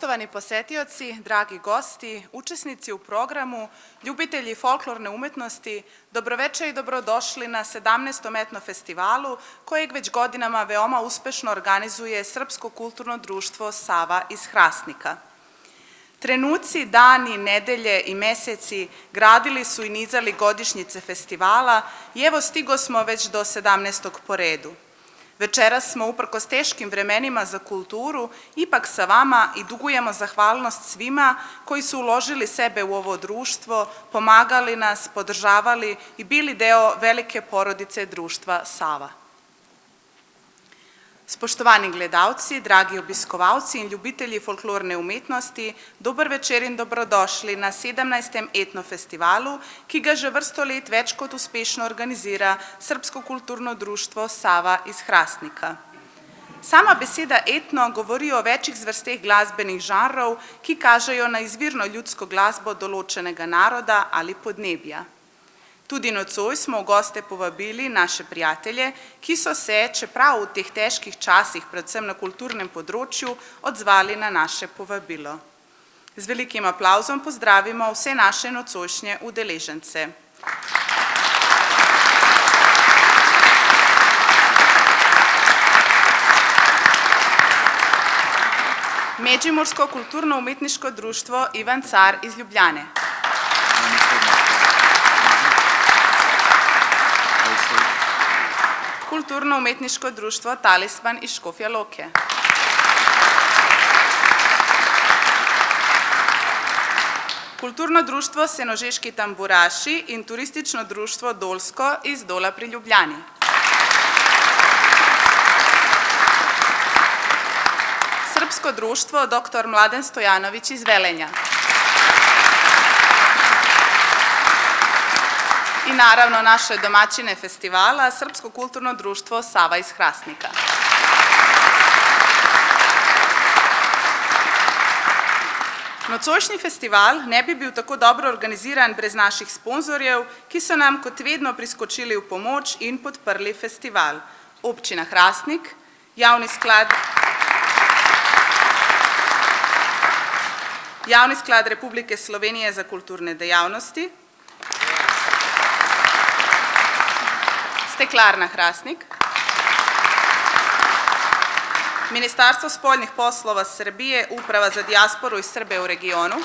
Poštovani posetioci, dragi gosti, učesnici u programu, ljubitelji folklorne umetnosti, dobroveče i dobrodošli na 17. etnofestivalu kojeg već godinama veoma uspešno organizuje Srpsko kulturno društvo Sava iz Hrastnika. Trenuci, dani, nedelje i meseci gradili su i nizali godišnjice festivala i evo stigo smo već do 17. po redu. Večeras smo, uprkos teškim vremenima za kulturu, ipak sa vama i dugujemo zahvalnost svima koji su uložili sebe u ovo društvo, pomagali nas, podržavali i bili deo velike porodice društva Sava. Spoštovani gledalci, dragi obiskovalci in ljubitelji folklorne umetnosti, dober večer in dobrodošli na 17. etnofestivalu, ki ga že vrsto let več kot uspešno organizira Srpsko kulturno društvo Sava iz Hrastnika. Sama beseda etno govori o večjih zvrsteh glasbenih žanrov, ki kažejo na izvirno ljudsko glasbo določenega naroda ali podnebja. Tudi nocoj smo v goste povabili naše prijatelje, ki so se, čeprav v teh težkih časih, predvsem na kulturnem področju, odzvali na naše povabilo. Z velikim aplavzom pozdravimo vse naše nocojšnje udeležence. Međimursko kulturno-umetniško društvo Ivan Car iz Ljubljane. Kulturno-umetniško društvo Talisman iz Škofja Loke. Kulturno društvo Senožeški tamburaši in turistično društvo Dolsko iz Dola pri Ljubljani. Srpsko društvo dr. Mladen Stojanović iz Velenja. I naravno naše domaćine festivala, Srpsko kulturno društvo Sava iz Hrastnika. Nocojšnji festival ne bi bil tako dobro organiziran brez naših sponzorjev, ki so nam kot vedno priskočili v pomoč in podprli festival. Občina Hrastnik, Javni sklad Republike Slovenije za kulturne dejavnosti, Steklarna Hrastnik, Ministarstvo spoljnih poslova Srbije, Uprava za dijasporu i Srbe u regionu,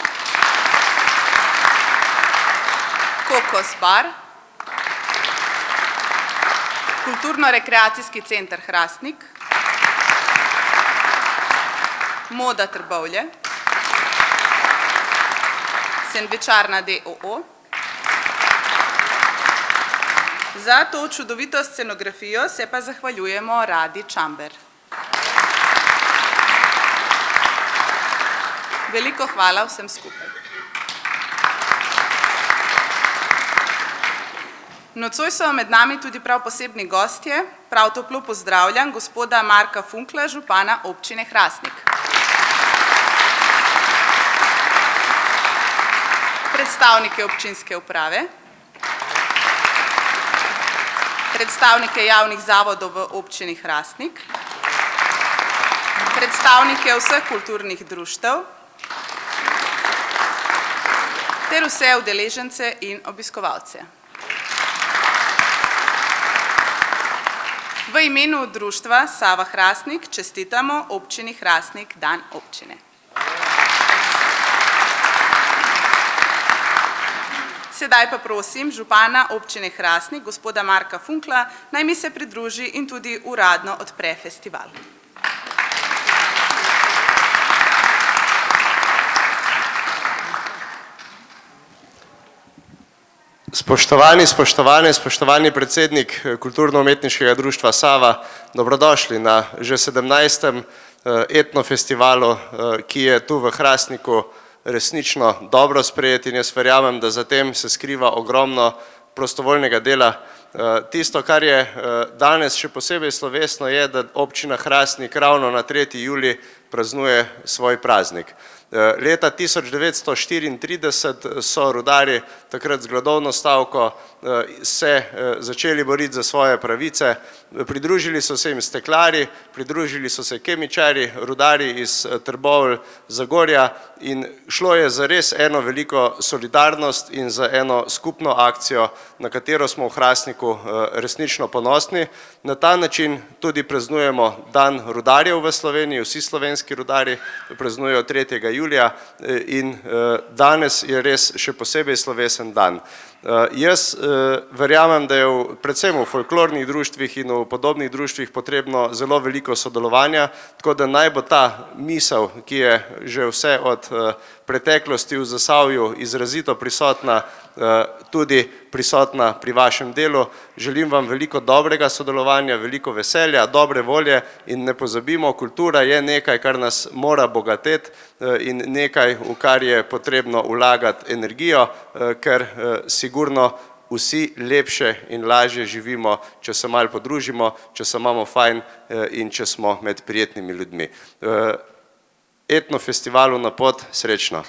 Kokos bar, Kulturno-rekreacijski centar Hrastnik, Moda Trbovlje, Sendvičarna d.o.o. Za to čudovito scenografijo se pa zahvaljujemo Radi Čamber. Veliko hvala vsem skupaj. Nocoj so med nami tudi prav posebni gostje, prav toplo pozdravljam gospoda Marka Funkla, župana občine Hrastnik. Predstavnike občinske uprave, predstavnike javnih zavodov v občini Hrastnik, predstavnike vseh kulturnih društev ter vse udeležence in obiskovalce. V imenu društva Sava Hrastnik čestitamo občini Hrastnik dan občine. Sedaj pa prosim župana občine Hrastnik, gospoda Marka Funkla, naj mi se pridruži in tudi uradno odpre festival. Spoštovani predsednik Kulturno-umetniškega društva Sava, dobrodošli na že 17. etnofestivalu, ki je tu v Hrastniku resnično dobro sprejet in jaz verjamem, da za tem se skriva ogromno prostovoljnega dela. Tisto, kar je danes še posebej slovesno, je, da občina Hrastnik ravno na 3. julij praznuje svoj praznik. Leta 1934 so rudarji takrat z gladovno stavko se začeli boriti za svoje pravice, pridružili so se jim steklarji, pridružili so se kemičarji, rudarji iz Trbovelj, Zagorja in šlo je za res eno veliko solidarnost in za eno skupno akcijo, na katero smo v Hrastniku resnično ponosni. Na ta način tudi praznujemo dan rudarjev v Sloveniji, vsi slovenski rudarji praznujejo 3. julija in danes je res še posebej slovesen dan. Jaz verjamem, da je predvsem v folklornih društvih in v podobnih društvih potrebno zelo veliko sodelovanja, tako da naj bo ta misel, ki je že vse od preteklosti v Zasavju izrazito prisotna, tudi prisotna pri vašem delu. Želim vam veliko dobrega sodelovanja, veliko veselja, dobre volje in ne pozabimo, kultura je nekaj, kar nas mora bogateti in nekaj, v kar je potrebno vlagati energijo, ker sigurno vsi lepše in lažje živimo, če se malo podružimo, če se imamo fajn in če smo med prijetnimi ljudmi. Etnofestivalu na pot, srečno!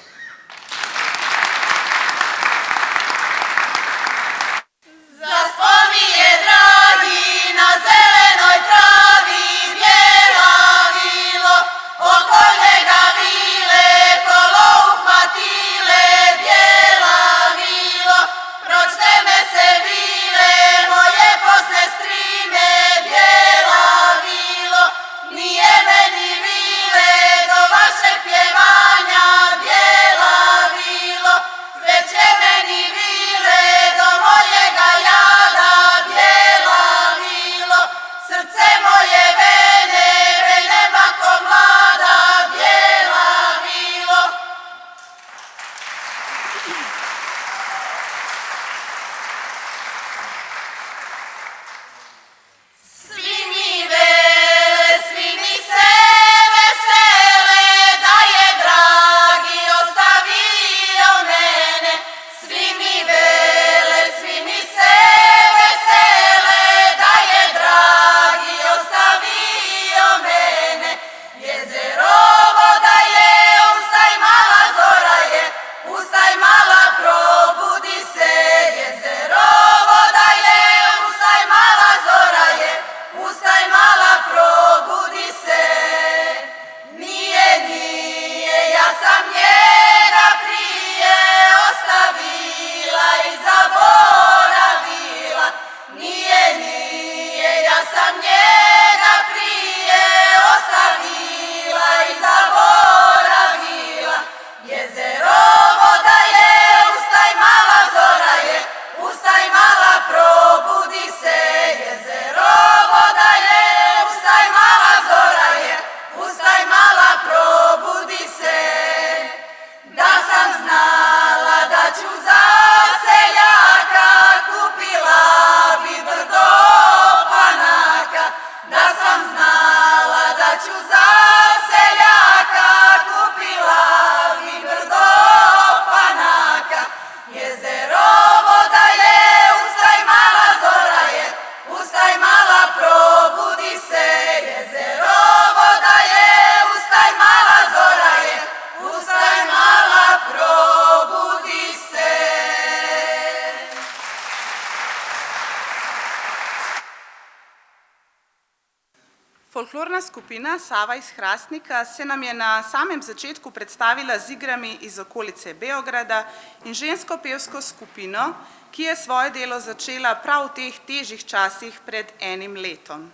Folklorna skupina Sava iz Hrastnika se nam je na samem začetku predstavila z igrami iz okolice Beograda in žensko pevsko skupino, ki je svoje delo začela prav v teh težjih časih pred enim letom.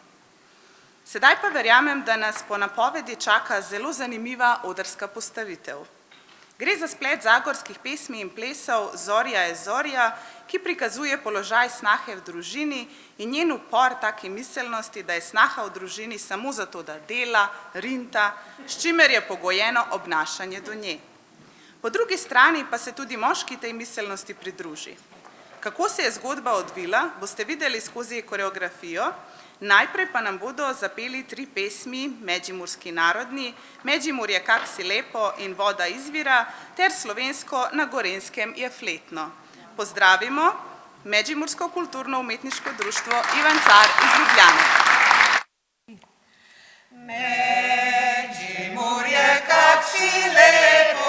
Sedaj pa verjamem, da nas po napovedi čaka zelo zanimiva odrska postavitev. Gre za splet zagorskih pesmi in plesov Zorja je Zorja, ki prikazuje položaj snahe v družini in njen upor taki miselnosti, da je snaha v družini samo zato, da dela, rinta, s čimer je pogojeno obnašanje do nje. Po drugi strani pa se tudi moški tej miselnosti pridruži. Kako se je zgodba odvila, boste videli skozi koreografijo. Najprej pa nam bodo zapeli 3 pesmi, Međimurski narodni, Međimurje kak si lepo in Voda izvira, ter slovensko Na Gorenskem je fletno. Pozdravimo Međimursko kulturno-umetniško društvo Ivan Car iz Ljubljane. Međimurje kak si lepo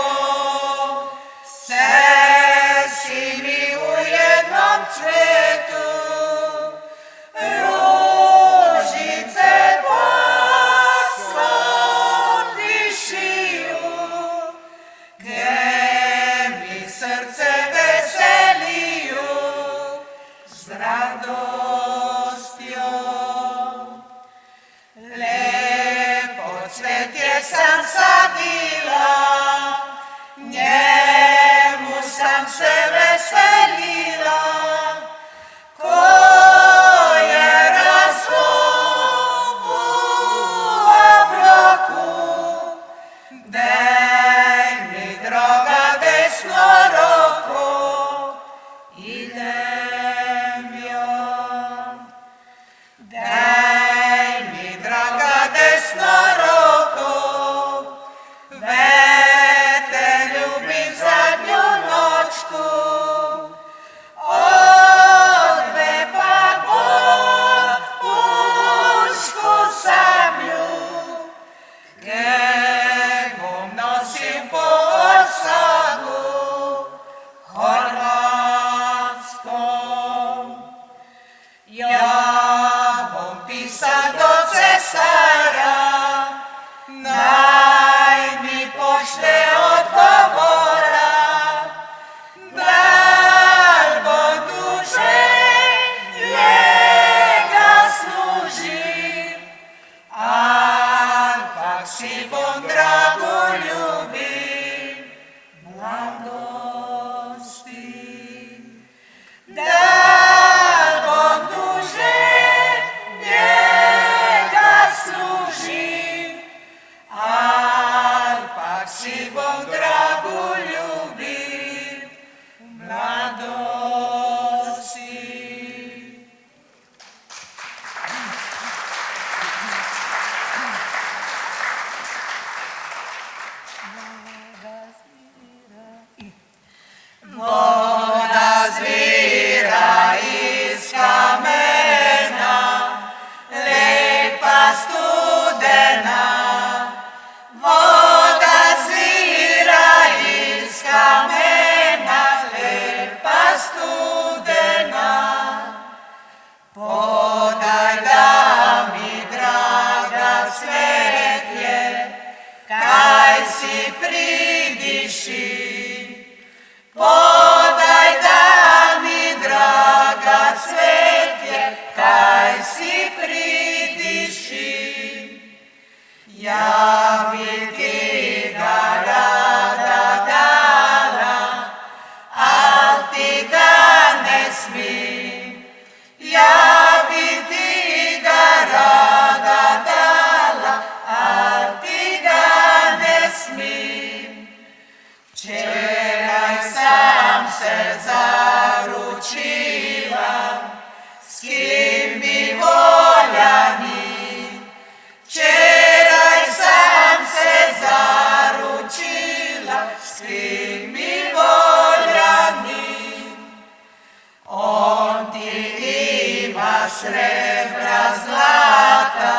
srebra, zlata,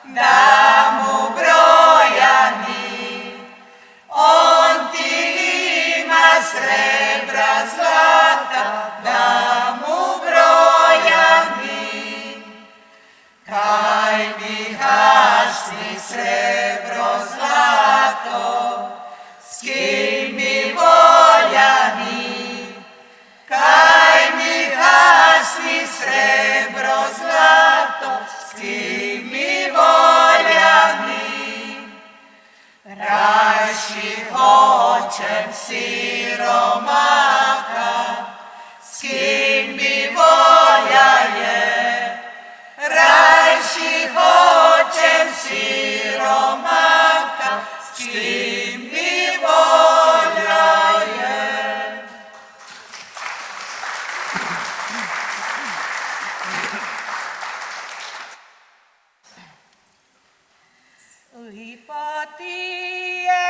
da mu broja ni. On ti ima srebra, zlata, da mu broja ni. Kaj mi hasni srebro, zlato, s kim mi volja ni. Kaj mi hasni srebro, zlato, s kim mi volja ni. Rajši hoćem siromaka, s kim mi volja je. Rajši hoćem siromaka, s kim mi volja je. Lipo ti je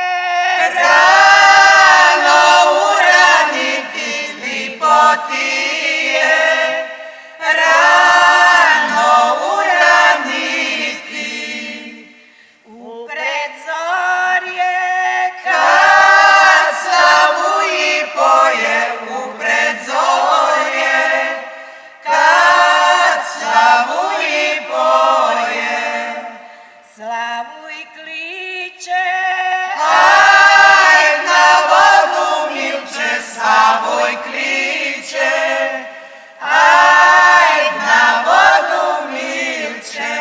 rano uraniti, lipo ti je rano uraniti. U predzorje kad slavu i poje, u predzorje kad slavu i poje. Slavu i kliče, aj na vodu milče, Slavoj kliče, aj na vodu milče.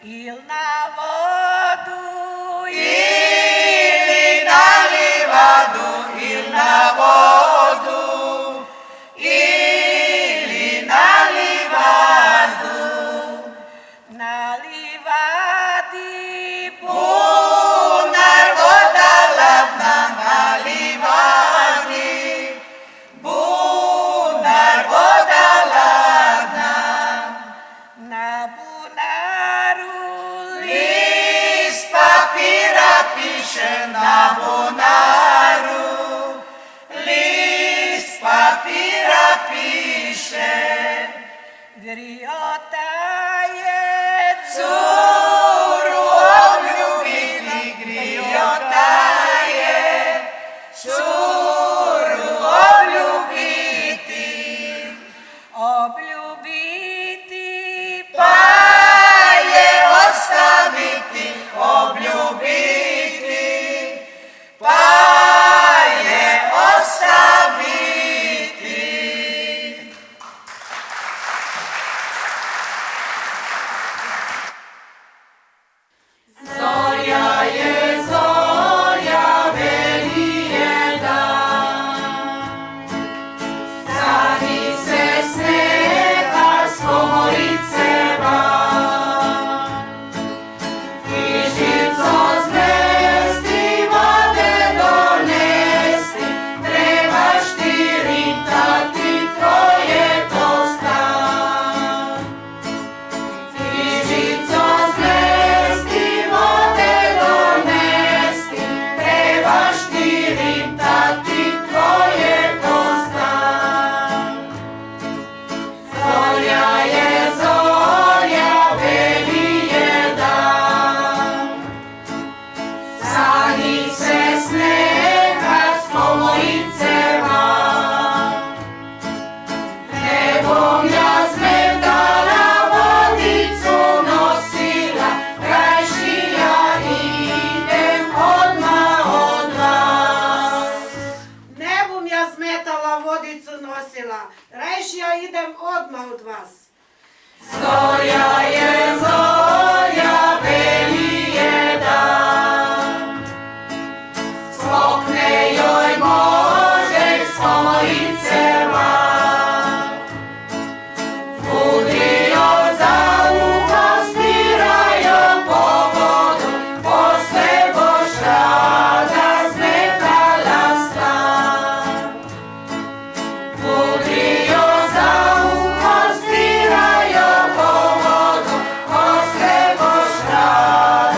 Il na vodu, ili na livadu, il na vodu, ili na livadu. Na livadi bunar voda ladna, na livadi bunar voda ladna. Na bunaru list papira piše, na bunaru list papira piše. Griota je curu obljubiti, griota je curu obljubiti. Obljubiti pa je ostaviti, obljubiti pa je ostaviti. Zorja je zorja, veli je dan. Stani se snega s komorice van. Knjižico zmesti, vode donesti, trebaš ti rintati, tvoje to stan. Knjižico zmesti, vode donesti, trebaš ti rintati, tvoje to stan. Zorja je zorja, veli je dan. Stani se snega s komorice van. Ne bom ja zmetala, vodicu nosila, rajši ja idem odmah od vas. Ne bom ja zmetala, vodicu nosila, rajši ja idem odmah od vas. Zorja je zorja, veli je dan. Skokne joj Božek s komorice van. Udri joj za uho, spira joj po vodu, posle boš rada zmetala stan. Udri joj za uho, spira joj po vodu, posle boš rada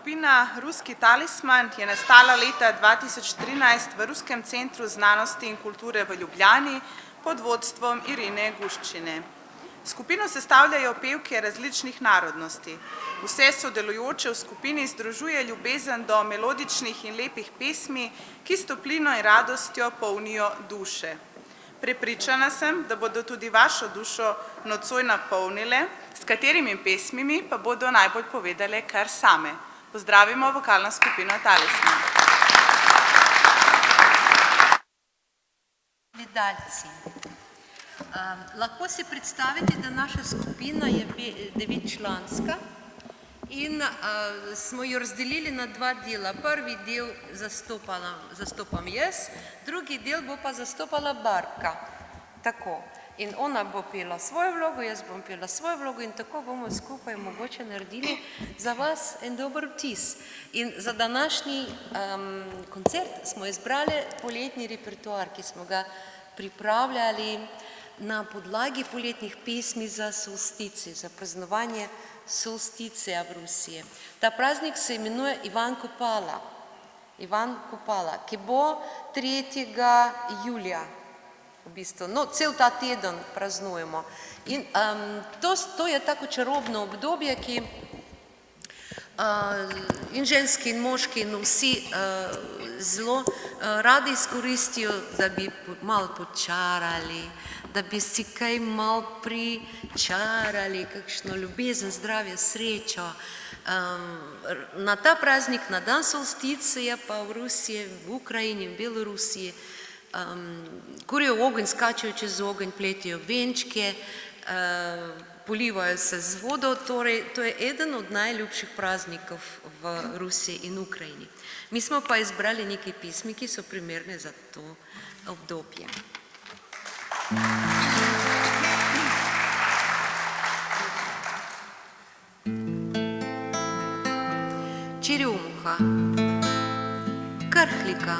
skupina Ruski talisman je nastala leta 2013 v Ruskem centru znanosti in kulture v Ljubljani pod vodstvom Irine Guščine. Skupino sestavljajo pevke različnih narodnosti. Vse sodelujoče v skupini združuje ljubezen do melodičnih in lepih pesmi, ki s toplino in radostjo polnijo duše. Prepričana sem, da bodo tudi vašo dušo nocoj napolnile, s katerimi pesmimi pa bodo najbolj povedale kar same. Pozdravimo vokalno skupino Talisman. Gledalci. Lahko si predstavite, da naša skupina je 9-članska in smo jo razdelili na 2 dela. Prvi del zastopam jaz, drugi del bo pa zastopala Barbka. Tako. In ona bo pela svojo vlogo, jaz bom pela svojo vlogo in tako bomo skupaj mogoče naredili za vas en dober vtis. In za današnji koncert smo izbrali poletni repertoar, ki smo ga pripravljali na podlagi poletnih pesmi za solstici, za praznovanje solsticija v Rusiji. Ta praznik se imenuje Ivan Kupala, ki bo 3. julija. V bistvu, no, cel ta teden praznujemo. In to je tako čarobno obdobje, ki in ženski in moški in vsi zelo radi izkoristijo, da bi malo počarali, da bi si kaj malo pričarali, kakšno ljubezen, zdravje, srečo. Na ta praznik, na dan solsticije pa v Rusiji, v Ukrajini, v Belorusiji, kurijo ogenj, skačejo čez ogenj, pletijo venčke, polivajo se z vodo, torej to je eden od najljubših praznikov v Rusiji in Ukrajini. Mi smo pa izbrali nekaj pesmi, ki so primerne za to obdobje. Черемуха, Кархлика.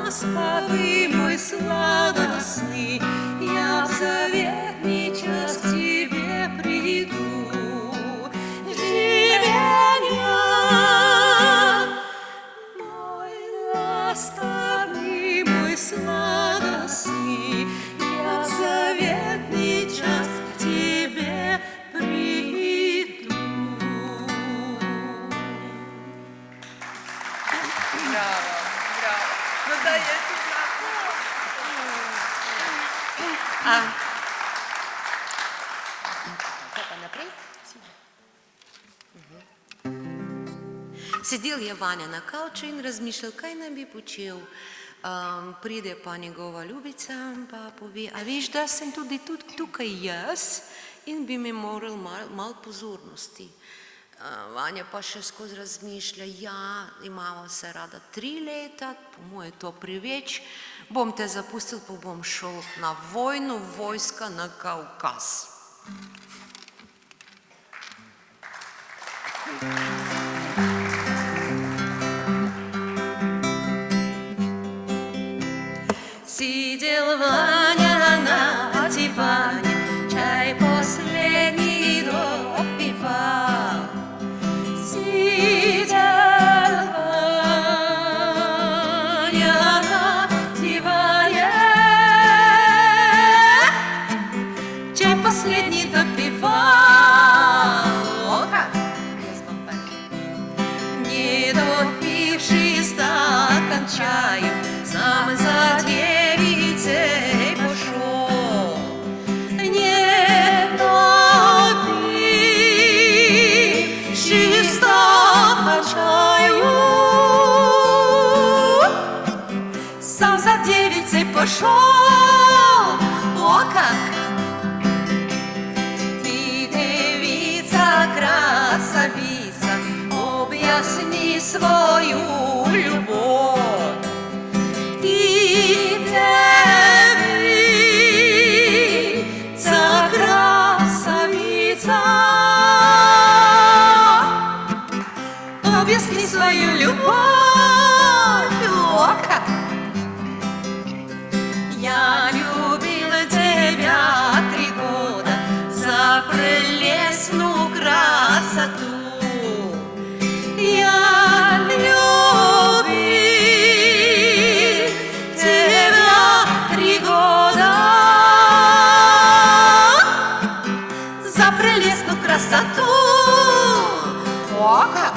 ласковый мой сладостный, я в заветный час к тебе приду. Жди меня, мой ласковый, мой сладостный, я в заветный час к тебе приду. Браво, браво. Ну да, я Sedel je Vanja na kavču in razmišljal, kaj naj bi počel. Pride pa njegova ljubica pa pove, a veš, da sem tudi tukaj jaz in bi mi moral malo pozornosti. Vanja pa še skozi razmišlja, ja, imamo se rada 3 leta, po moje to preveč, bom te zapustil, pa bom šel na vojno, vojska na Kavkaz. Сидел Ваня на диване, чай последний допивал. Сидел Ваня на диване, чай последний допивал. О, как! Не допивший стакан чаю, сам за девицей пошел. Не допивший стакан чаю, сам за девицей пошел. О, как! Ты, девица, красавица, объясни свою любовь. Ты, девица, красавица, объясни свою любовь. О, как! Я любила тебя 3 года за прелестную красоту. Я любил тебя 3 года за прелестную красоту. О, как!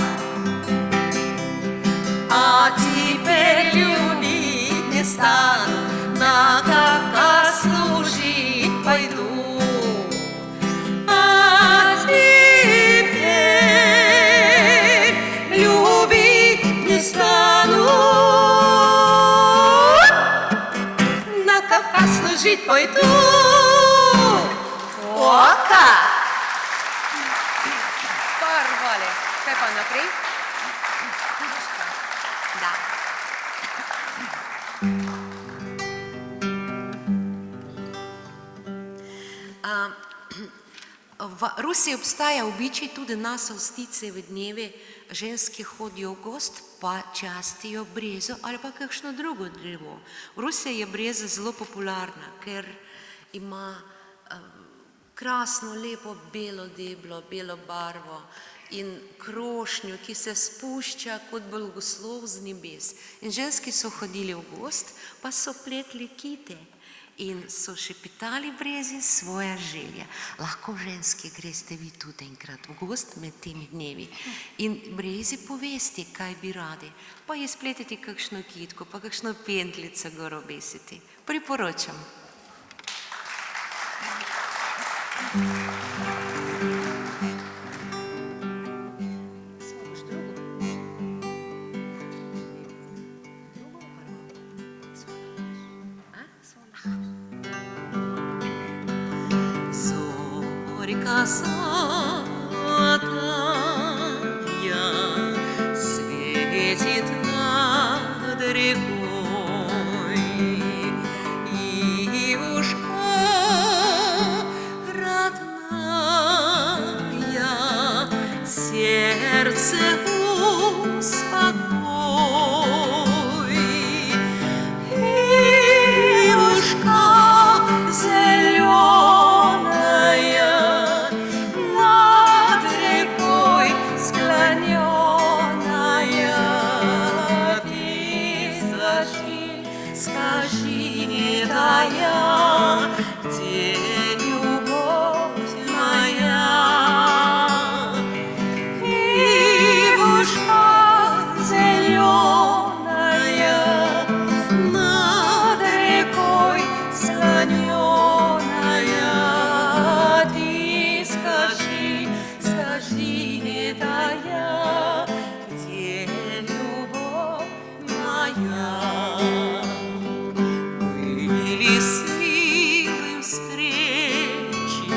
А теперь любить не стану, на Кавказ служить пойду. А теперь любить не стану, на Кавказ служить пойду. О, как! Порвали. Kaj pa naprej? Da. V Rusiji obstaja običaj tudi na solstice v dneve, ženske hodijo v gozd pa častijo brezo ali pa kakšno drugo drevo. V Rusiji je breza zelo popularna, ker ima krasno, lepo belo deblo, belo barvo in krošnjo, ki se spušča kot blagoslov z nebes. In ženski so hodili v gozd, pa so pletli kite in so šepitali brezi svoja želja. Lahko ženski greste vi tudi enkrat v gozd med temi dnevi in brezi povesti, kaj bi radi, pa je spletiti kakšno kitko, pa kakšno pentljico gor obesiti. Priporočam. Зорька золотая светит над рекой, Ивушка родная, сердце успокой. скажи, тая, где любовь моя? Ивушка зеленая, над рекой склоненная, ты скажи, скажи, тая, где любовь моя? Были сливы встречи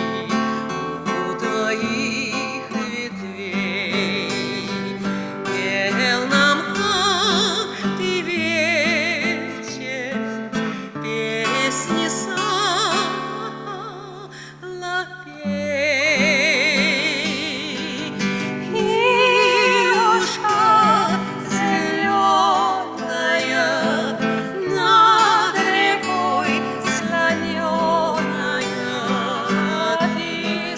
у твоих ветвей, пел нам каждый вечер песни соловей. Ивушка зеленая, над рекой склоненная, ты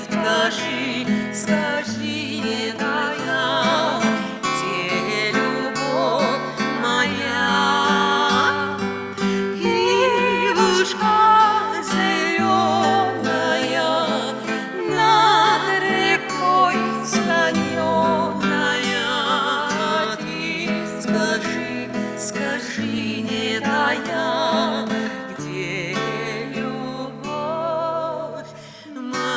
скажи, скажи, тая, где любовь моя? Ивушка зеленая, над рекой склоненная, ты скажи, скажи, не тая, где любовь моя?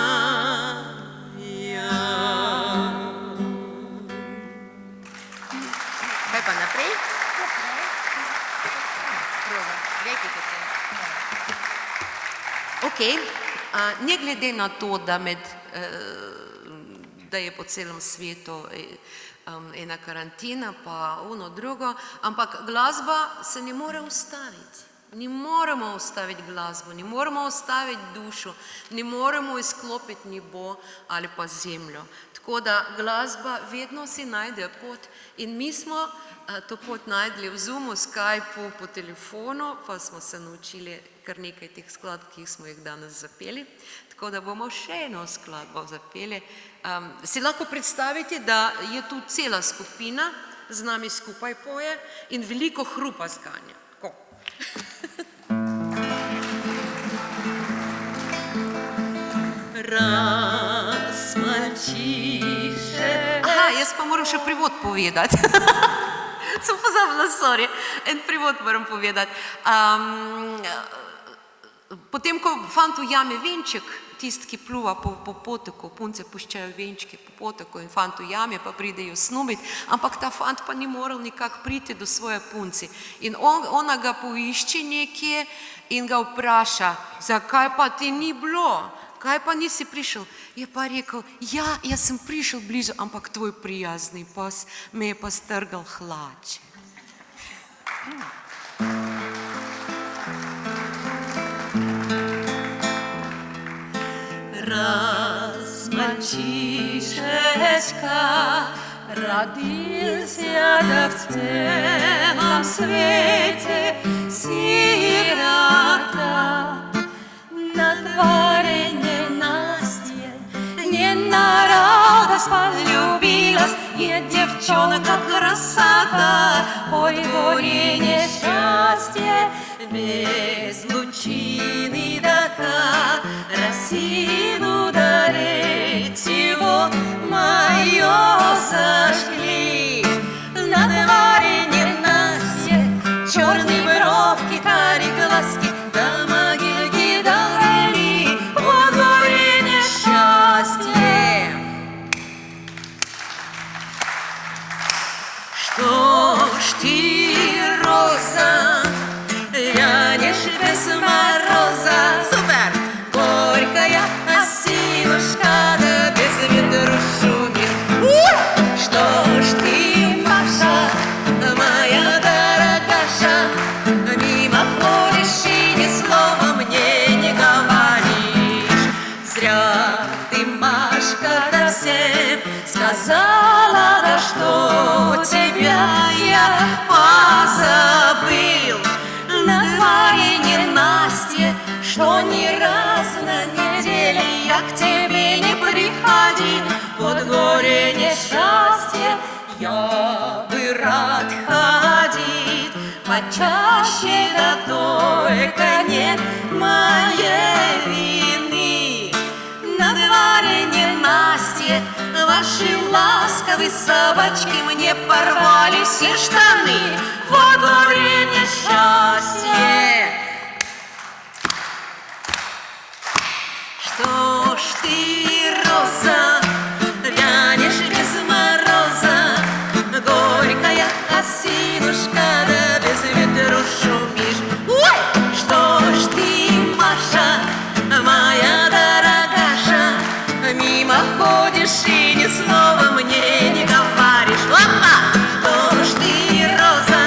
Kaj pa naprej? Ok, ne glede na to, da je po celem svetu ena karantina, pa ono drugo, ampak glasba se ne more ustaviti. Ne moremo ustaviti glasbo, ne moremo ustaviti dušo, ne moremo izklopiti nebo ali pa zemljo. Tako da glasba vedno si najde pot in mi smo to pot najdli v Zoomu, Skypeu, po telefonu, pa smo se naučili kar nekaj teh skladb, ki smo jih danes zapeli. Tako da bomo še eno skladbo zapeli. Si lahko predstavite, da je tu cela skupina, z nami skupaj poje in veliko hrupa zganja. Tako. Razmalčiše. Aha, jaz pa moram še prevod povedati. Sem pozabila, sorry. En prevod moram povedati. Potem, ko fant ujame venček, tisti, ki pluva po potoku, punce puščajo venčke po potoku in fant ujame, pa pridejo snubiti, ampak ta fant pa ni moral nikak priti do svoje punci. In ona ga poišče nekje in ga vpraša, zakaj pa ti ni bilo? Kaj pa nisi prišel? Je pa rekel, ja, jaz sem prišel blizu, ampak tvoj prijazni pas me je pa strgal hlače. Размальчишечка родился да в целом свете сирота. На дворе ненастье, не на радость полюбилась, и девчонка красота, ой, горе несчастье, без лучины дока, росину дарить его мое зажгли. На дворе ненастье, черные бровки, карие глазки, да могилки довели, вот горе несчастье. Что ж ты, роза, вянешь без мороза? Супер! Горькая осинушка, да без ветру шумит. Что ж ты, Маша, моя дорогаша, мимо ходишь и ни слова мне не говоришь. Зря ты, Машка, да всем сказала, да что тебя я позабыл. На дворе ненастье, что ни раз на неделе я к тебе не приходи. Вот горе несчастье, я бы рад ходить почаще, да только нет моей вины. На дворе ненастье, ваши ласковые собачки мне порвали все штаны. Во дворе несчастье. Что ж ты, роза, вянешь без мороза, горькая осинушка, да без ветру шумишь. Ой! Что ж ты, Маша, моя дорогаша, мимо ходишь и ни слова мне не говоришь. Опа! Что ж ты, роза,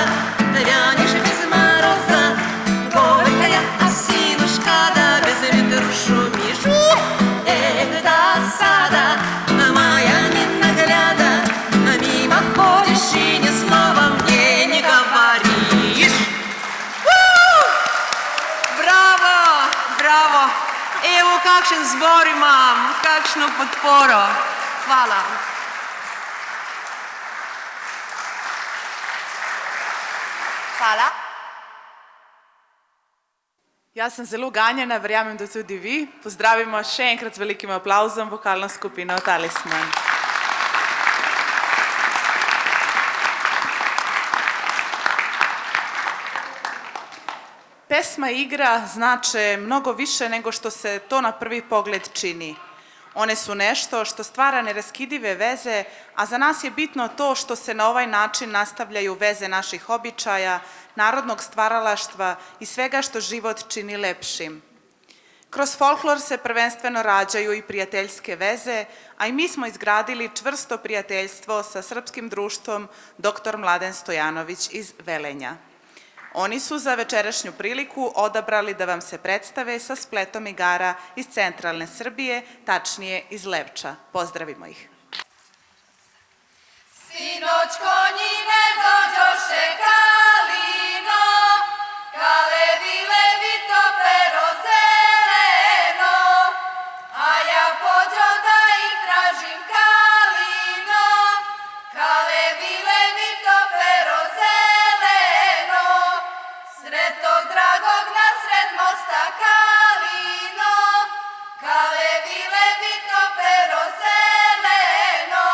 вянешь без мороза, горькая осинушка, да без ветру шумишь. Эх, досада моя ненагляда, мимо ходишь и ни слова мне не говоришь. Браво, браво! Evo kakšen zbor imam, kakšno podporo. Hvala. Hvala. Ja sem zelo ganjena, verjamem, da tudi vi. Pozdravimo še enkrat z velikim aplauzom vokalno skupino Talisman. Pesma i igra znače mnogo više nego što se to na prvi pogled čini. One su nešto što stvara neraskidive veze, a za nas je bitno to što se na ovaj način nastavljaju veze naših običaja, narodnog stvaralaštva i svega što život čini lepšim. Kroz folklor se prvenstveno rađaju i prijateljske veze, a i mi smo izgradili čvrsto prijateljstvo sa srpskim društvom dr. Mladen Stojanović iz Velenja. Oni su za večerašnju priliku odabrali da vam se predstave sa spletom igara iz centralne Srbije, tačnije iz Levča. Pozdravimo ih. Sinoć konji ne dođoše kalino, kalevi levi to pero zeleno, a ja pođo da ih tražim kalino, kalevi levi to pero zeleno, sred tog dragog nasred mosta kalino, kalevi levi to pero zeleno,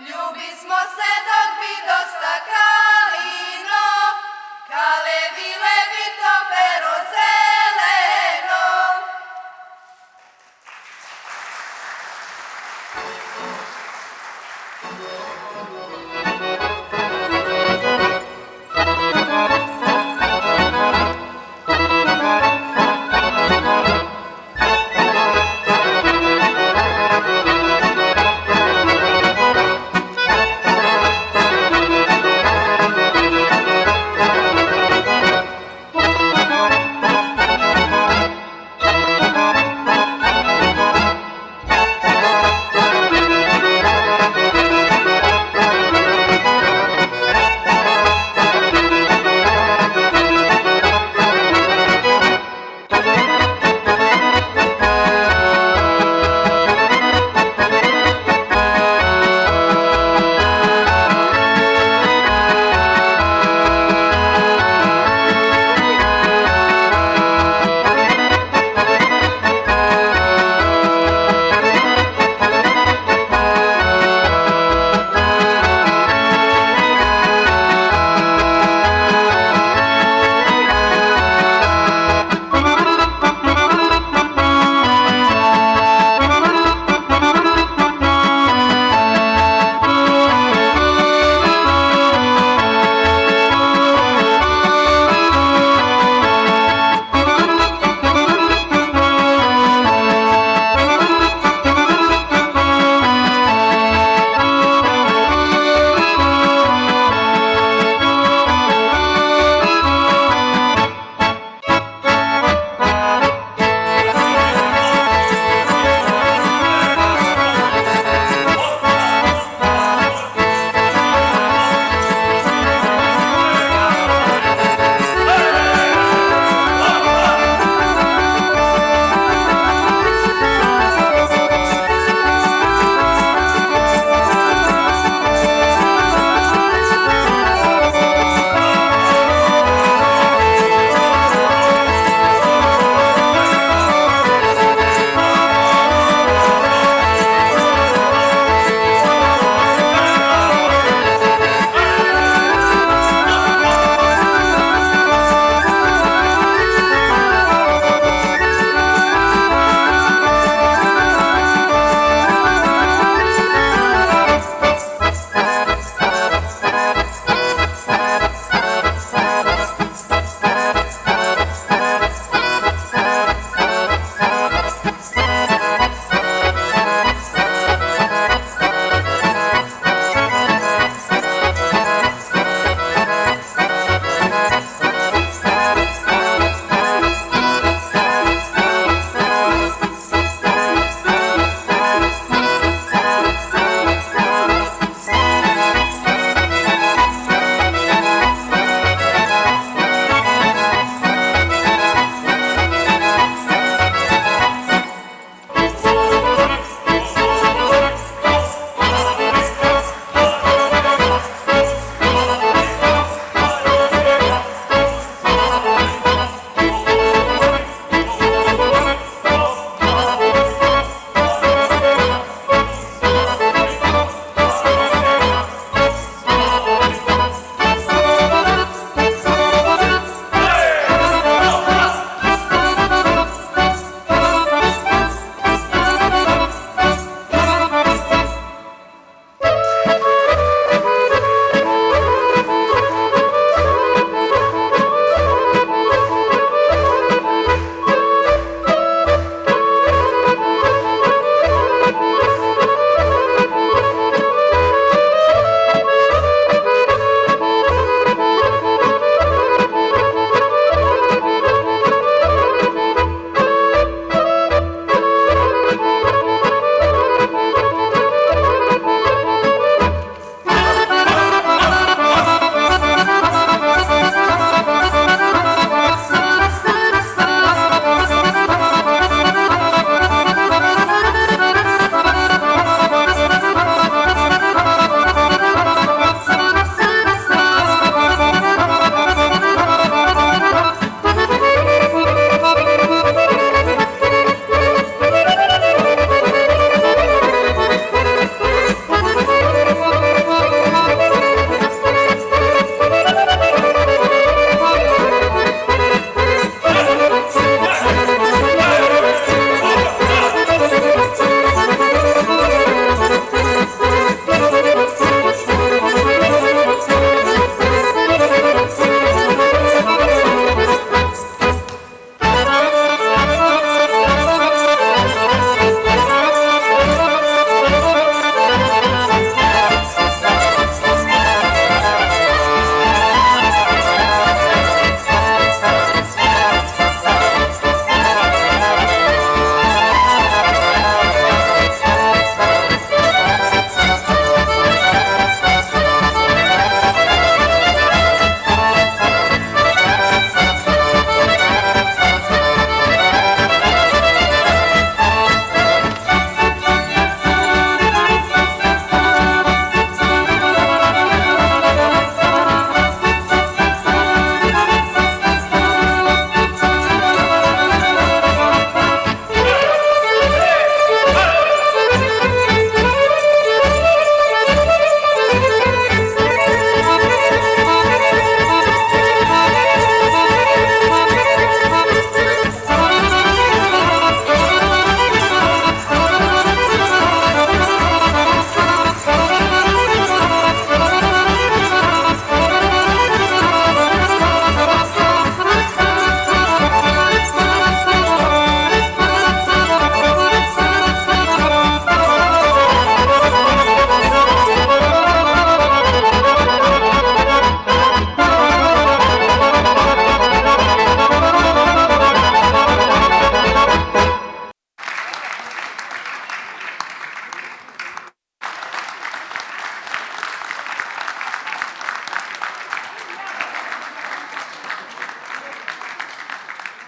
ljubi smo se dok bi dosta kalino, kalevi levi to pero zeleno.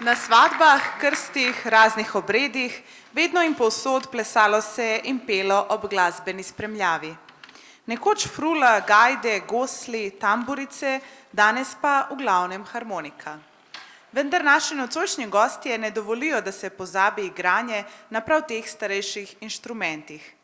Na svadbah, krstih, raznih obredih, vedno in povsod plesalo se in pelo ob glasbeni spremljavi. Nekoč frula, gajde, gosli, tamburice, danes pa v glavnem harmonika. Vendar naši nocojšnji gostje ne dovolijo, da se pozabi igranje na prav teh starejših inštrumentih.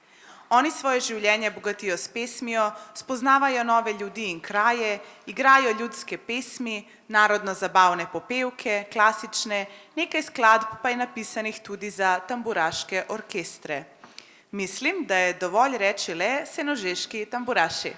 Oni svoje življenje bogatijo s pesmijo, spoznavajo nove ljudi in kraje, igrajo ljudske pesmi, narodno-zabavne popevke, klasične, nekaj skladb pa je napisanih tudi za tamburaške orkestre. Mislim, da je dovolj reči le senožeški tamburaši.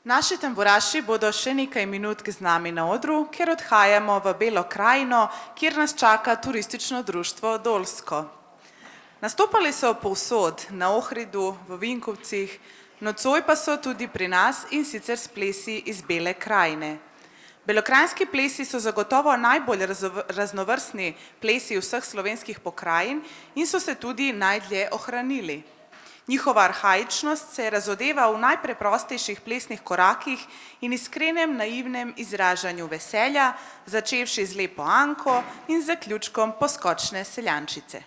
Naši tamburaši bodo še nekaj minutk z nami na odru, ker odhajamo v Belo krajino, kjer nas čaka turistično društvo Dolsko. Nastopali so povsod, na Ohridu, v Vinkovcih, nocoj pa so tudi pri nas in sicer s plesi iz Bele krajine. Belokranjski plesi so zagotovo najbolj raznovrstni plesi vseh slovenskih pokrajin in so se tudi najdlje ohranili. Njihova arhaičnost se razodeva v najpreprostejših plesnih korakih in iskrenem naivnem izražanju veselja, začevši z lepo Anko in zaključkom poskočne seljančice.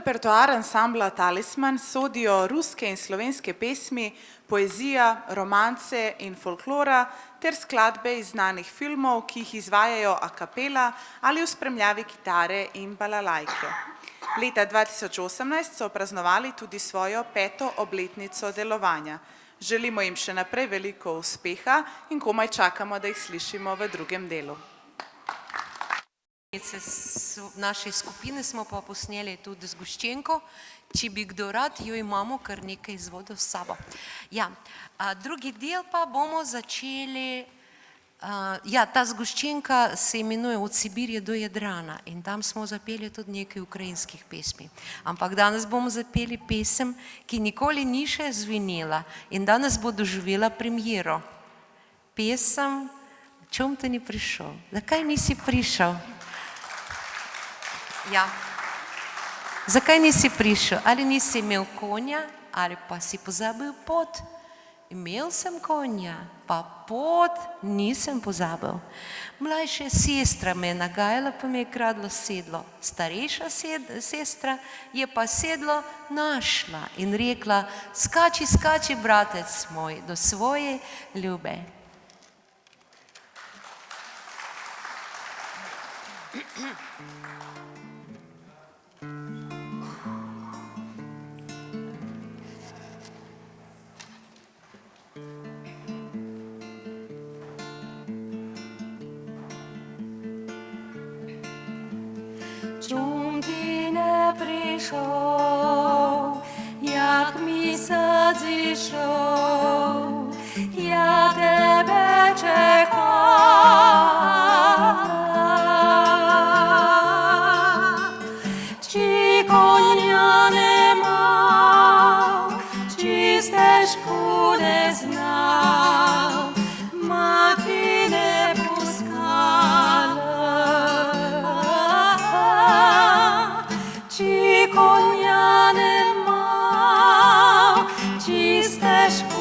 repertoar ansambla Talisman sodijo ruske in slovenske pesmi, poezija, romance in folklora ter skladbe iz znanih filmov, ki jih izvajajo a capella ali v spremljavi kitare in balalajke. Leta 2018 so praznovali tudi svojo 5. obletnico delovanja. Želimo jim še naprej veliko uspeha in komaj čakamo, da jih slišimo v drugem delu. Naše skupine smo pa posneli tudi z Goščenko, če bi kdo rad, jo imamo kar nekaj izvodov s sabo. Ja, drugi del pa bomo začeli, ta Zgoščenka se imenuje Od Sibirije do Jadrana in tam smo zapeli tudi nekaj ukrajinskih pesmi. Ampak danes bomo zapeli pesem, ki nikoli ni še zvenela in danes bo doživela premiero. Pesem Čom te ni prišel? Zakaj nisi prišel? Ja. Zakaj nisi prišel? Ali nisi imel konja, ali pa si pozabil pot? Imel sem konja, pa pot nisem pozabil. Mlajša sestra me je nagajala, pa mi je kradlo sedlo. Starejša sestra je pa sedlo našla in rekla: skači, skači, bratec moj, do svoje ljube. Čom ti ne prišel, jak mi sad zišel, ja tebe čekam. Či konja nemal, či stežku ne znal, mati ne konja nemal, či stežku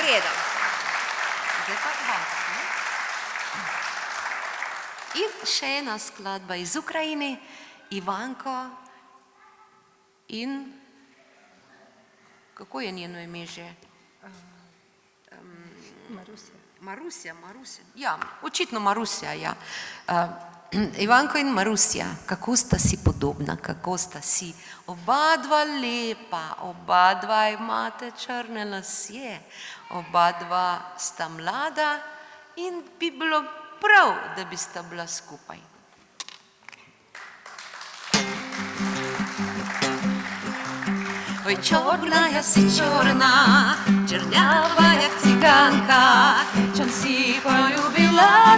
redu. Zdaj pa Ivanka. In še ena skladba iz Ukrajine, Ivanko in kako je njeno ime že? Marusja. Ja, očitno Marusja, ja. Ivanko in Marusja, kako sta si podobna, kako sta si oba dva lepa, oba dva imate črne lasje, oba dva sta mlada in bi bilo prav, da bi sta bila skupaj. Oj, čorna, ja si čorna, črnjava jak ciganka, čom si poljubila,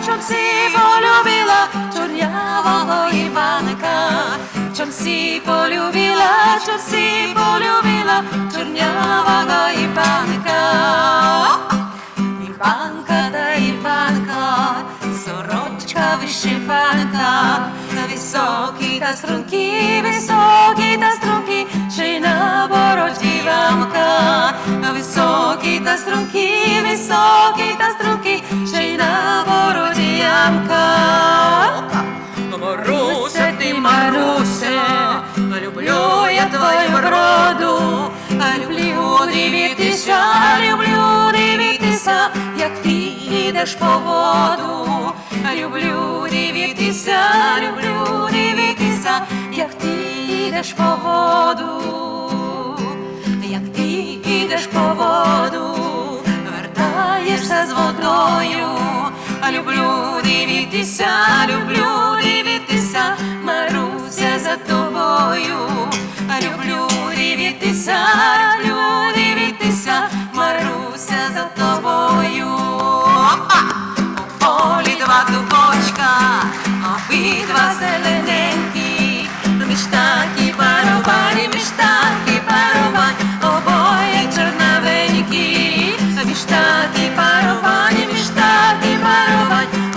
čornjavого Ivanka, čom si poljubila, čornjavого Ivanka. Ivanka da Ivanka, soročka vyšivanka, visoki ta strunki, še na borodí vámka. Visoki ta strunki, še na borodí vámka. Маруся, ти Маруся, люблю я твою вроду, люблю дивитися, як ти йдеш по воду. Люблю дивитися, як ти йдеш по воду. Як ти йдеш по воду, вертаєшся з водою. Люблю дивитися, Маруся, за тобою. Люблю дивитися, Маруся, за тобою. У полі два дубочка, обидва зелененькі, міштаки паровані, обоє чорновенькі. Міштаки паровані,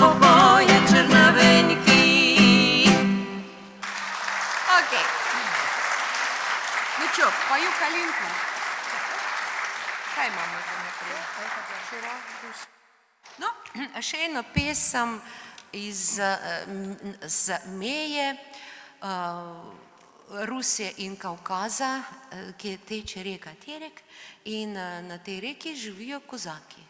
обоє чорновенькі. Окей. Ну що, пою калинку? Хай мама за напряму. Ну, še eno pesem iz meje Rusije in Kavkaza, ki teče reka Terek in na tej reki živijo kozaki.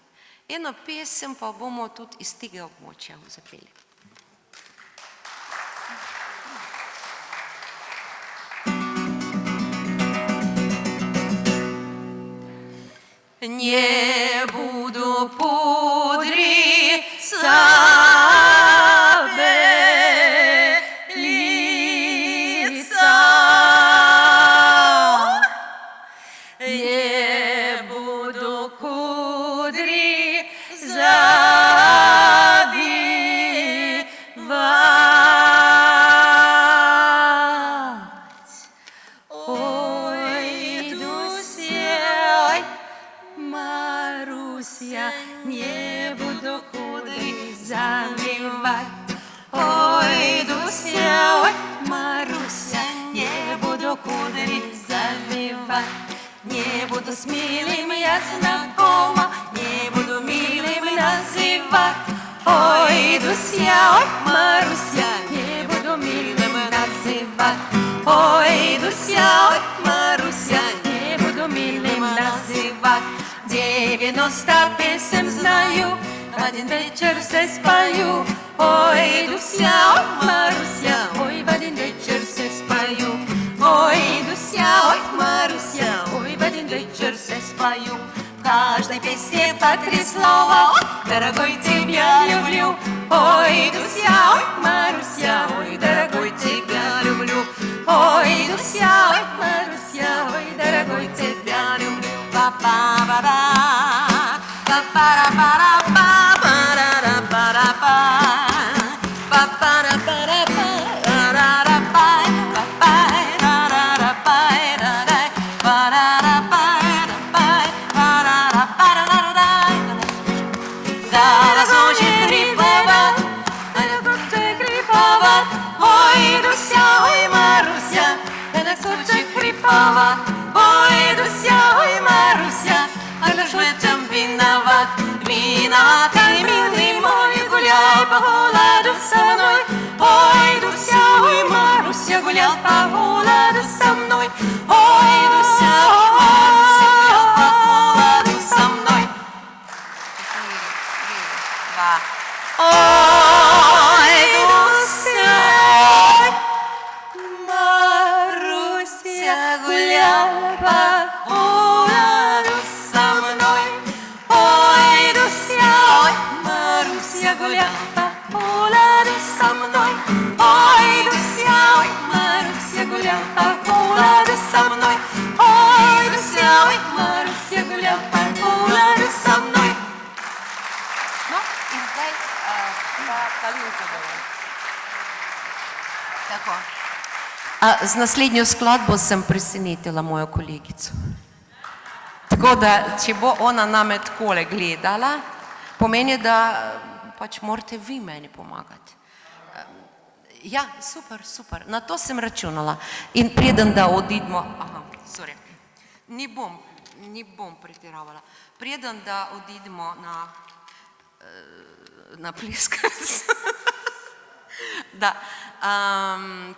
Eno pesem pa bomo tudi iz tega območja zapeli. Не буду пудриться лица, не буду кудри завивать. Ой, Дуся, Маруся, не буду кудри завивать. Ой, Дуся, ой, Маруся, не буду кудри завивать. Не буду с милым я знакома, не буду милым называть. Ой, Дуся, ой, Маруся, не буду милым называть. Ой, Дуся, ой, Маруся, не буду милым называть. 90 песен знаю, в один вечер все спою. Ой, Дуся, ой, Маруся, ой, в один вечер все спою. Ой, Дуся, ой, Маруся, ой, в один вечер все спою. В каждой песне по 3 слова, дорогой, тебя люблю. Ой, Дуся, ой, Маруся, ой, дорогой, тебя люблю. Ой, Дуся, ой, Маруся, ой, дорогой, тебя люблю. Па-па-ба-ба, па-па-ра-па-ра-па, па-ра-ра-па-ра-па, па-па-ра-па-ра-па, ра-ра-ра-па, па-па-ра-ра-ра-па, ра-ра, па-ра-ра-па-ра-па, па-ра-ра-па-ра-ра-ра. Зараз очень хриповат, очень хриповат. Ой, Дуся, ой, Маруся, зараз очень хриповат. Ой, Дуся, ой, Маруся, а наш в этом виноват. Маруся гулял по городу со мной. Ой, Дуся, Маруся гулял по городу со мной. 4, 3, 2. Ой, Дуся, Маруся гуляла по городу со мной. Ой, Дуся, Маруся гуляла по городу со мной. Ой, Дуся, Маруся гуляла по городу со мной. Ой, Дуся, Маруся гуляла по городу со мной. No, in zdaj pa Kalinka bomo. Tako. Z naslednjo skladbo sem presenetila mojo kolegico. Tako da, če bo ona name takole gledala, pomeni, da pač morate vi meni pomagati. Ja, super, super. Na to sem računala. In preden da odidemo, ne bom pretiravala. Preden da odidemo na pleskavec. Da,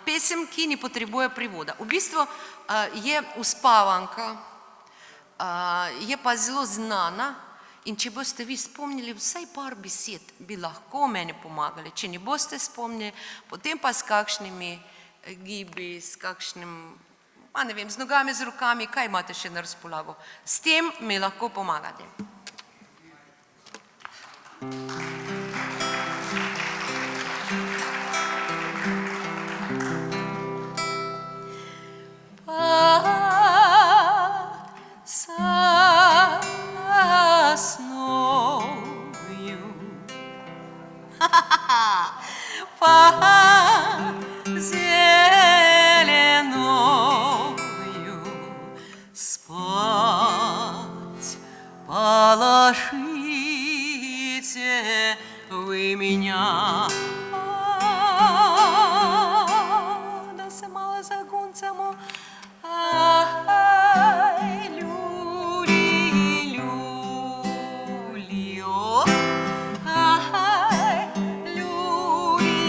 pesem, ki ne potrebuje prevoda. V bistvu je uspavanka, je pa zelo znana in če boste vi spomnili vsaj par besed, bi lahko meni pomagali. Če ne boste spomnili, potem pa s kakšnimi gibi, s kakšnim, ne vem, z nogami, z rokami, kaj imate še na razpolago. S tem mi lahko pomagate. Зеленою спать положите вы меня. Да се мало загунцamo. Ай, люли, люлио. Ай, люли,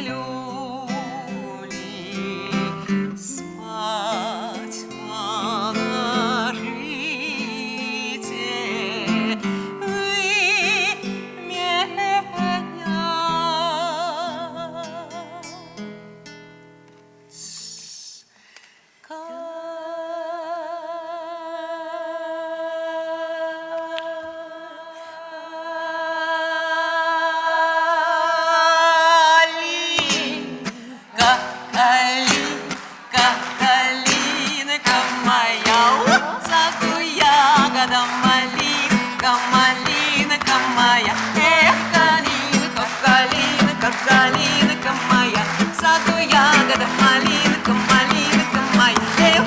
люли. Спать положите вы меня. Калинка, калинка моя, золотая ягода, малинка, малинка моя. Эх, калинка, калинка, калинка моя, золотая ягода, малинка, малинка моя. Эх,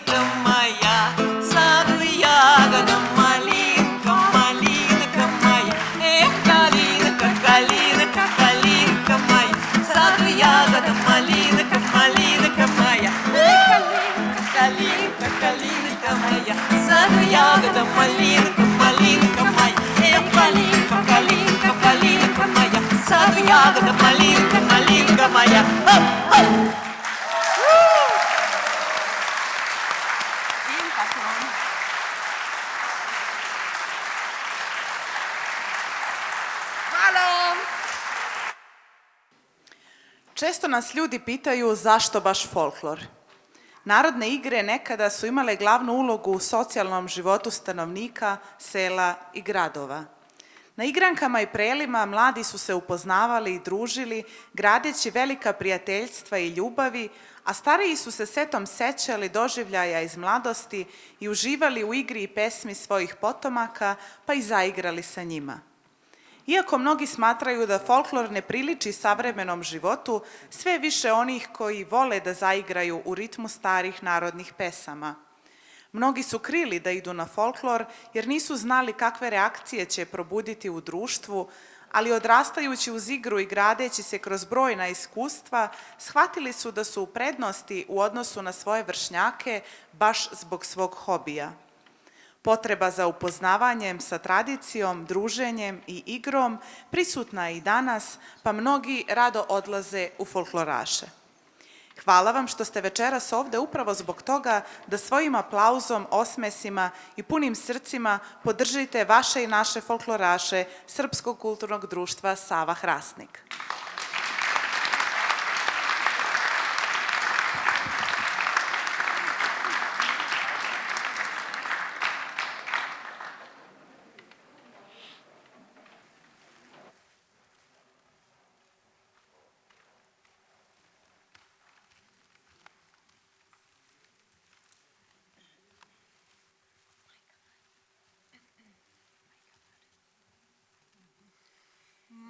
малинка моя, саду ягода, малинка, малинка моя. Эх, калинка, калинка, калинка моя, саду ягода, малинка, малинка моя. Эх, калинка, калинка моя, саду ягода, малинка, малинка моя. Эх, калинка, калинка, калинка моя, саду ягода, малинка, малинка моя. Često nas ljudi pitaju zašto baš folklor. Narodne igre nekada su imale glavnu ulogu u socijalnom životu stanovnika, sela i gradova. Na igrankama i prelima mladi su se upoznavali i družili, gradeći velika prijateljstva i ljubavi, a stariji su se setom sećali doživljaja iz mladosti i uživali u igri i pesmi svojih potomaka, pa i zaigrali sa njima. Iako mnogi smatraju da folklor ne priliči savremenom životu, sve je više onih koji vole da zaigraju u ritmu starih narodnih pesama. Mnogi su krili da idu na folklor jer nisu znali kakve reakcije će probuditi u društvu, ali odrastajući uz igru i gradeći se kroz brojna iskustva, shvatili su da su u prednosti u odnosu na svoje vršnjake baš zbog svog hobija. Potreba za upoznavanjem sa tradicijom, druženjem i igrom prisutna je i danas, pa mnogi rado odlaze u folkloraše. Hvala vam što ste večeras ovde upravo zbog toga da svojim aplauzom, osmesima i punim srcima podržite vaše i naše folkloraše Srpskog kulturnog društva Sava Hrastnik.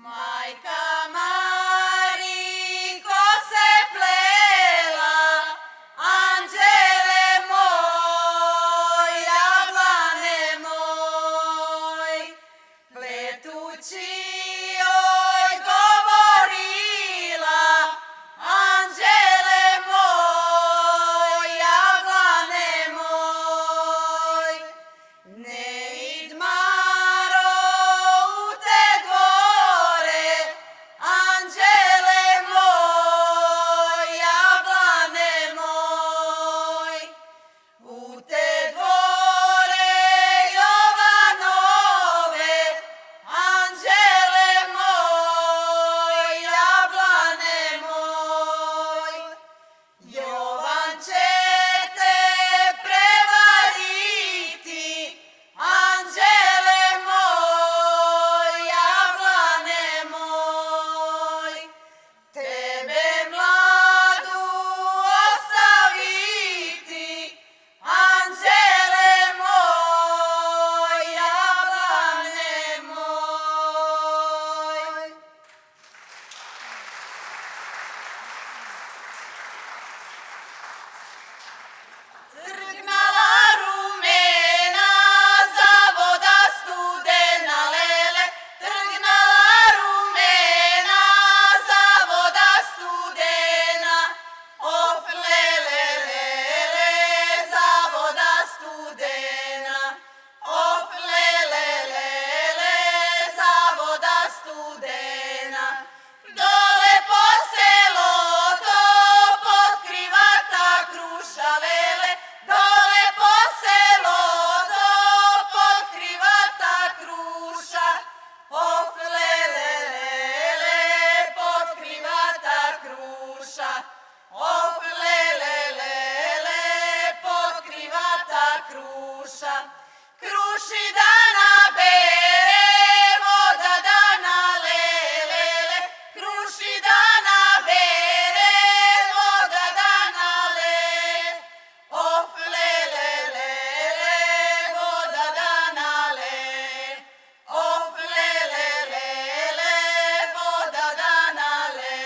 Majka Mariko se plela, anđele moj, jablane moj, pletući joj govorila, anđele moj, jablane moj, ne id Maro u te dvore, anđele moj, jablane moj, u te dvore Jovanove, anđele moj, jablane moj, Jovan će te prevariti, anđele moj, jablane moj, tebe mladu ostaviti, anđele moj, jablane moj. Trgnala rumena, za voda studena lele, trgnala rumena, za voda studena, of lele lele, za voda studena, of lele lele, za voda studena, dole po selo to potkrivata kruša lele, dole po selo to potkrivata kruša, of lele lele, potkrivata kruša, of lele lele, potkrivata kruša, kruši dana bere, voda dana lele, kruši dana bere, voda dana le, of lele lele, voda dana le, of lele lele, voda dana le,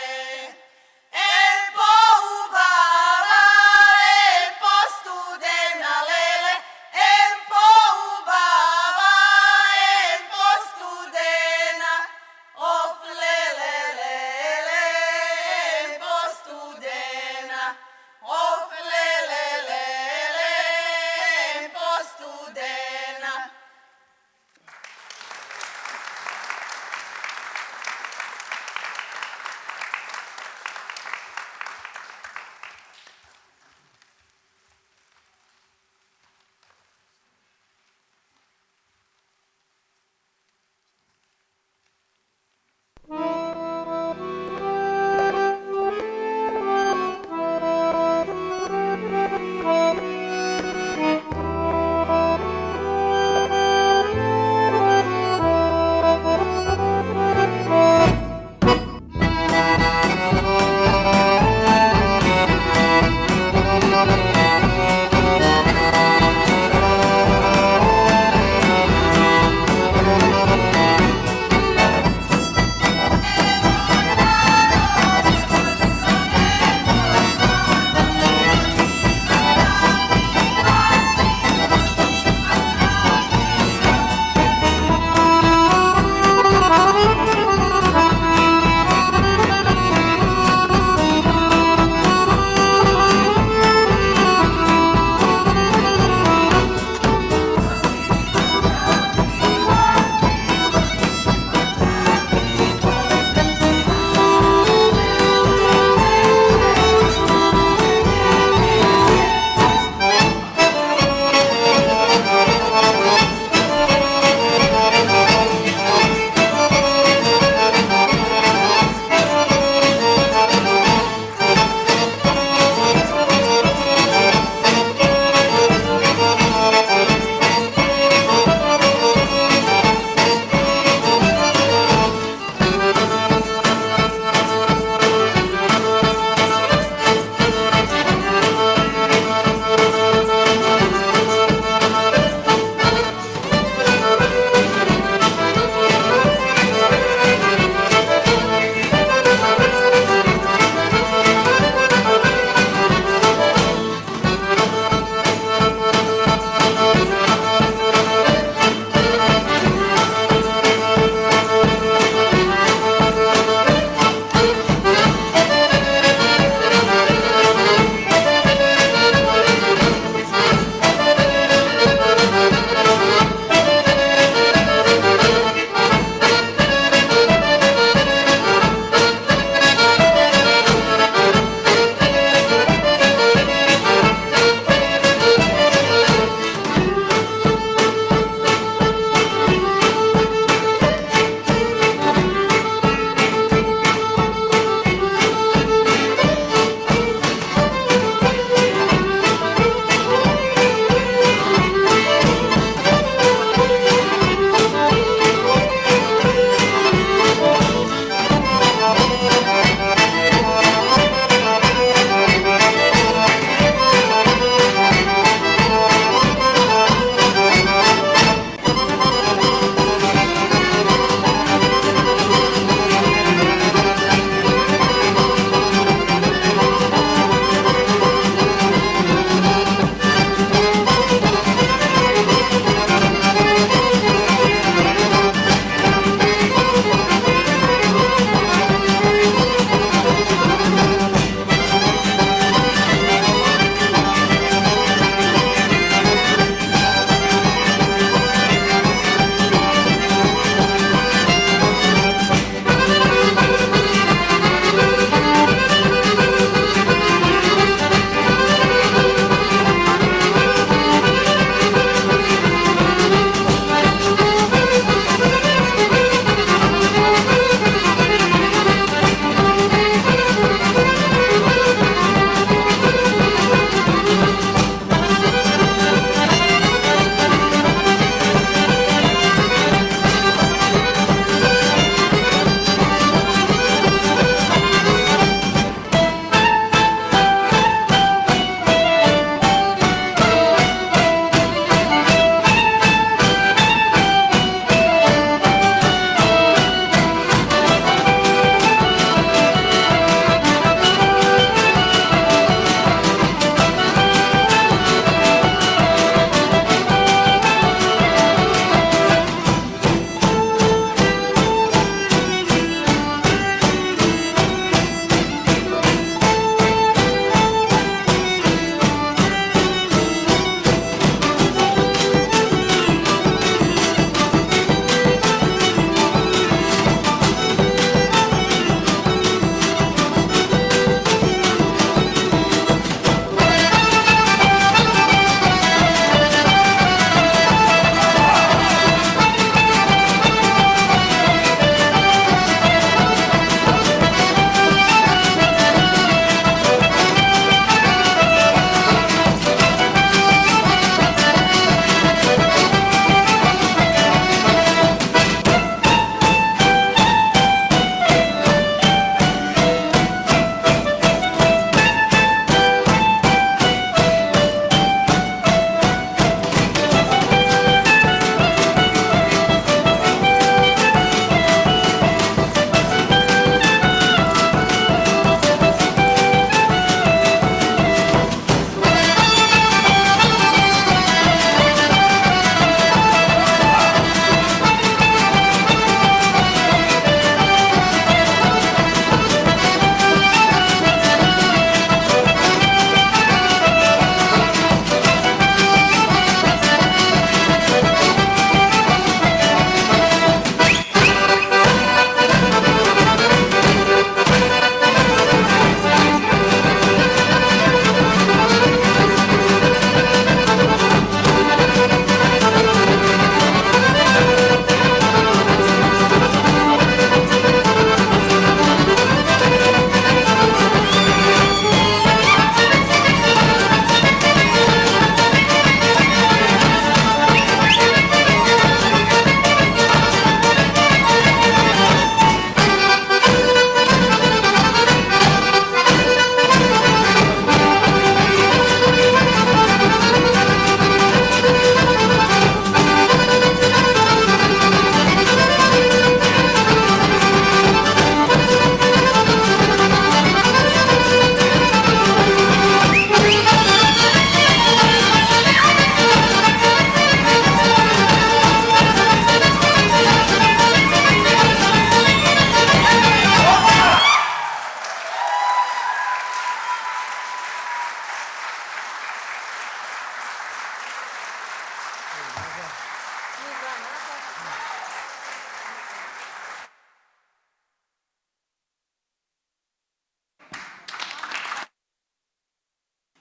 el po ubava, el po studena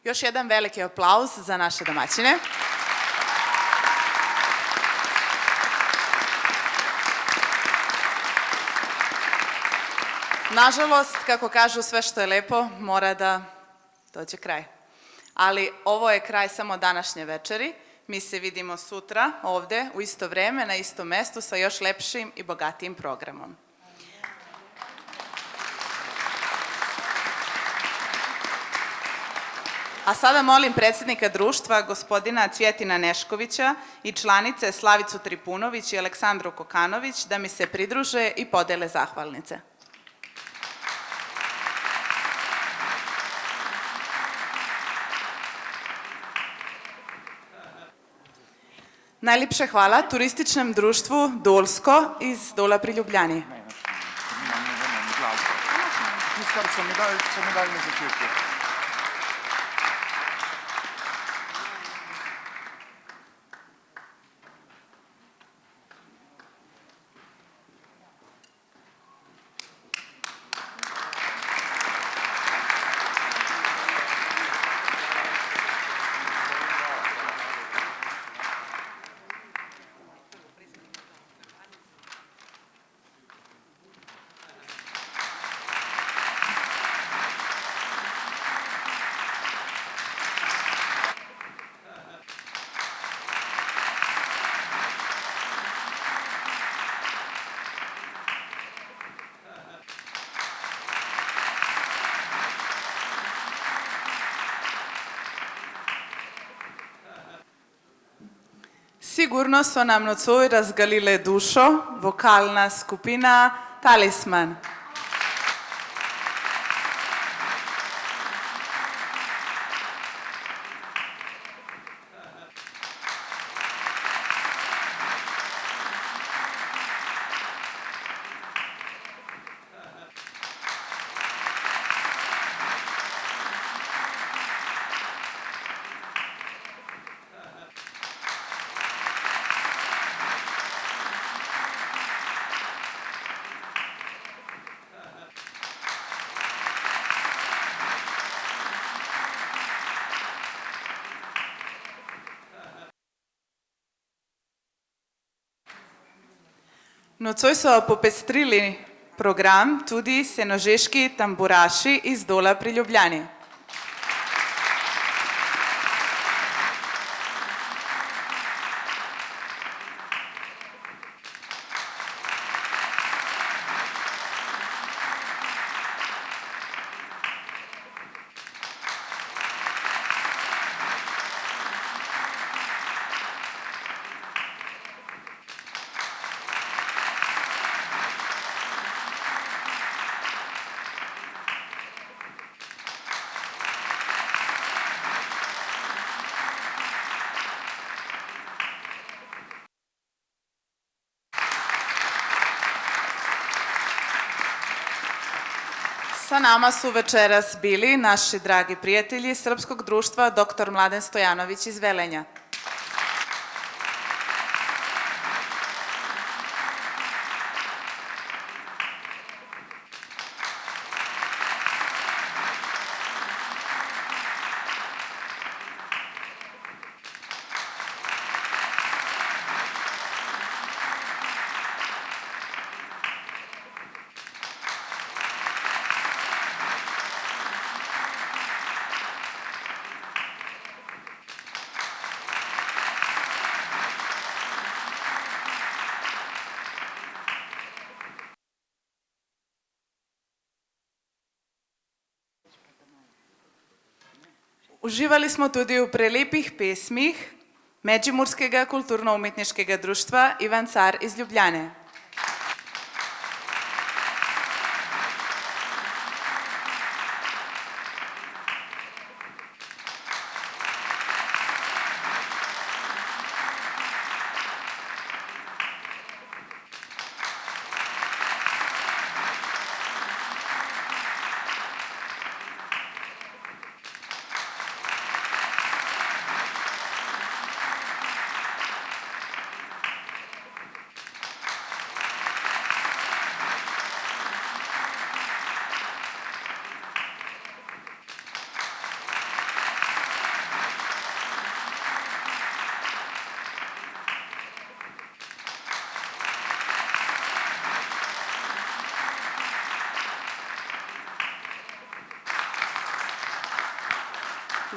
Još jedan veliki aplauz za naše domaćine. Nažalost, kako kažu, sve što je lepo mora da dođe kraj. Ali ovo je kraj samo današnje večeri. Mi se vidimo sutra ovde u isto vreme, na istom mestu sa još lepšim i bogatijim programom. A sada molim predsjednika društva, gospodina Cvjetina Neškovića i članice Slavicu Tripunović i Aleksandru Kokanović da mi se pridruže i podele zahvalnice. Najljepše hvala turističnem društvu Dolsko iz Dola pri Ljubljani. Tisto, kar so mi dali na začetku. Sigurno so nam nocoj razgalile dušo vokalna skupina Talisman. Nocoj so popestrili program tudi senožeški tamburaši iz Dola pri Ljubljani. Sa nama su večeras bili naši dragi prijatelji Srpskog društva dr. Mladen Stojanović iz Velenja. Uživali smo tudi v prelepih pesmih Međimurskega kulturno-umetniškega društva Ivan Car iz Ljubljane.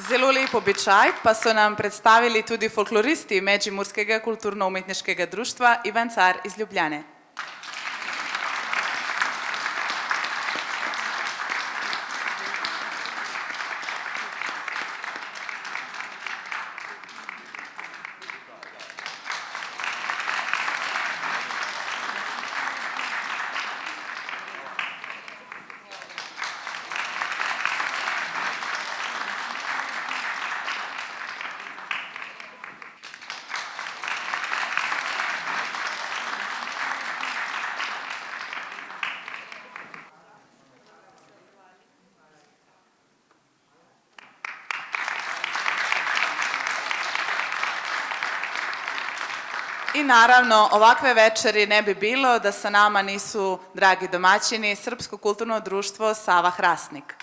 Zelo lep običaj pa so nam predstavili tudi folkloristi Međimurskega kulturno-umetniškega društva Ivan Car iz Ljubljane. I naravno, ovakve večeri ne bi bilo da sa nama nisu dragi domaćini Srpsko kulturno društvo Sava Hrasnik.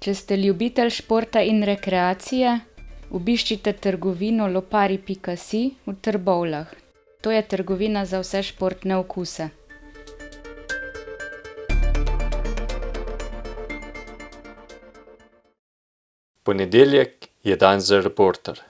Če ste ljubitelj športa in rekreacije, obiščite trgovino lopari.si v Trbovljah. To je trgovina za vse športne okuse. Ponedeljek je dan za reporter.